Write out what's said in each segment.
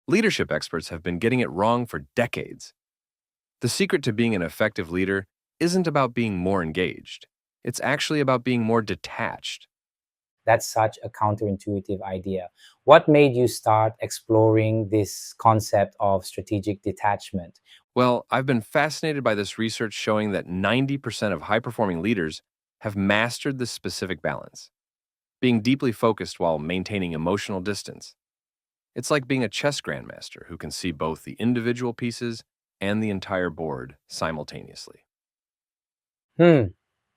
Leadership experts have been getting it wrong for decades. The secret to being an effective leader isn't about being more engaged. It's actually about being more detached. That's such a counterintuitive idea. What made you start exploring this concept of strategic detachment? Well, I've been fascinated by this research showing that 90% of high-performing leaders have mastered this specific balance, being deeply focused while maintaining emotional distance. It's like being a chess grandmaster who can see both the individual pieces and the entire board simultaneously. Hmm,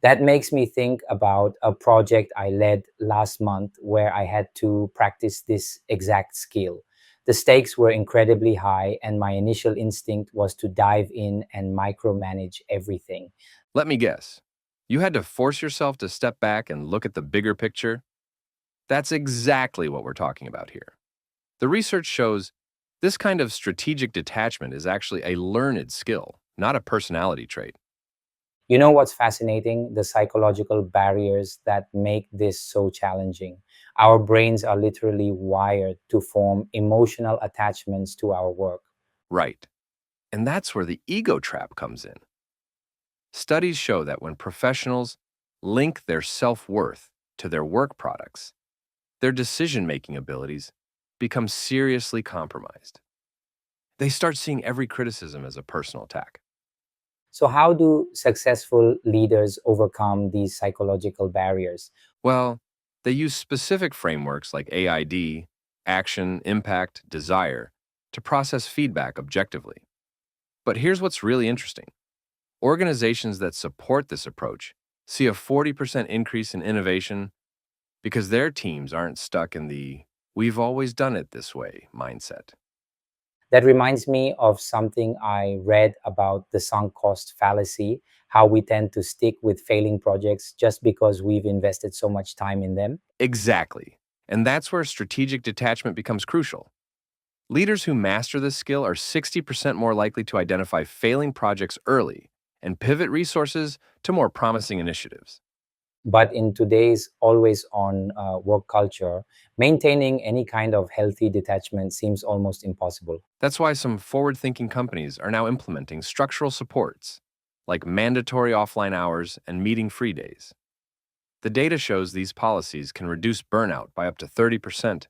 that makes me think about a project I led last month where I had to practice this exact skill. The stakes were incredibly high, and my initial instinct was to dive in and micromanage everything. Let me guess. You had to force yourself to step back and look at the bigger picture? That's exactly what we're talking about here. The research shows this kind of strategic detachment is actually a learned skill, not a personality trait. You know what's fascinating? The psychological barriers that make this so challenging. Our brains are literally wired to form emotional attachments to our work. Right. And that's where the ego trap comes in. Studies show that when professionals link their self worth to their work products, their decision making abilities become seriously compromised. They start seeing every criticism as a personal attack. So, how do successful leaders overcome these psychological barriers? Well, they use specific frameworks like AID, action, impact, desire, to process feedback objectively. But here's what's really interesting. Organizations that support this approach see a 40% increase in innovation because their teams aren't stuck in the we've always done it this way mindset. That reminds me of something I read about the sunk cost fallacy, how we tend to stick with failing projects just because we've invested so much time in them. Exactly. And that's where strategic detachment becomes crucial. Leaders who master this skill are 60% more likely to identify failing projects early and pivot resources to more promising initiatives. But in today's always on work culture, maintaining any kind of healthy detachment seems almost impossible. That's why some forward thinking companies are now implementing structural supports, like mandatory offline hours and meeting free days. The data shows these policies can reduce burnout by up to 30%.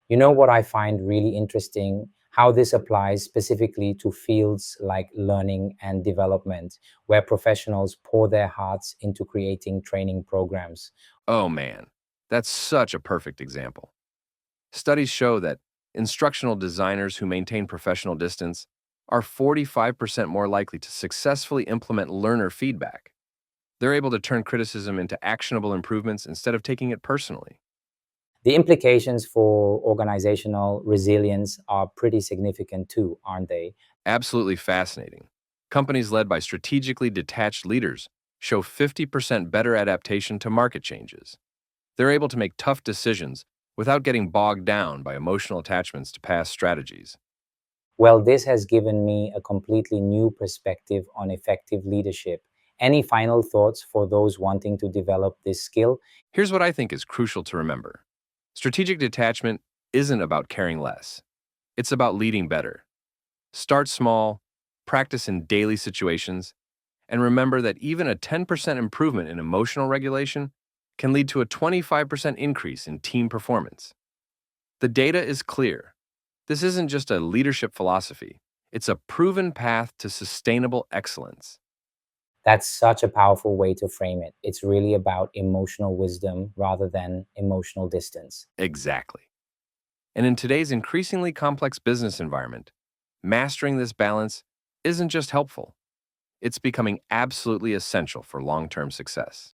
You know what I find really interesting? How this applies specifically to fields like learning and development, where professionals pour their hearts into creating training programs. Oh man, that's such a perfect example. Studies show that instructional designers who maintain professional distance are 45% more likely to successfully implement learner feedback. They're able to turn criticism into actionable improvements instead of taking it personally. The implications for organizational resilience are pretty significant too, aren't they? Absolutely fascinating. Companies led by strategically detached leaders show 50% better adaptation to market changes. They're able to make tough decisions without getting bogged down by emotional attachments to past strategies. Well, this has given me a completely new perspective on effective leadership. Any final thoughts for those wanting to develop this skill? Here's what I think is crucial to remember. Strategic detachment isn't about caring less. It's about leading better. Start small, practice in daily situations, and remember that even a 10% improvement in emotional regulation can lead to a 25% increase in team performance. The data is clear. This isn't just a leadership philosophy, it's a proven path to sustainable excellence. That's such a powerful way to frame it. It's really about emotional wisdom rather than emotional distance. Exactly. And in today's increasingly complex business environment, mastering this balance isn't just helpful, it's becoming absolutely essential for long term success.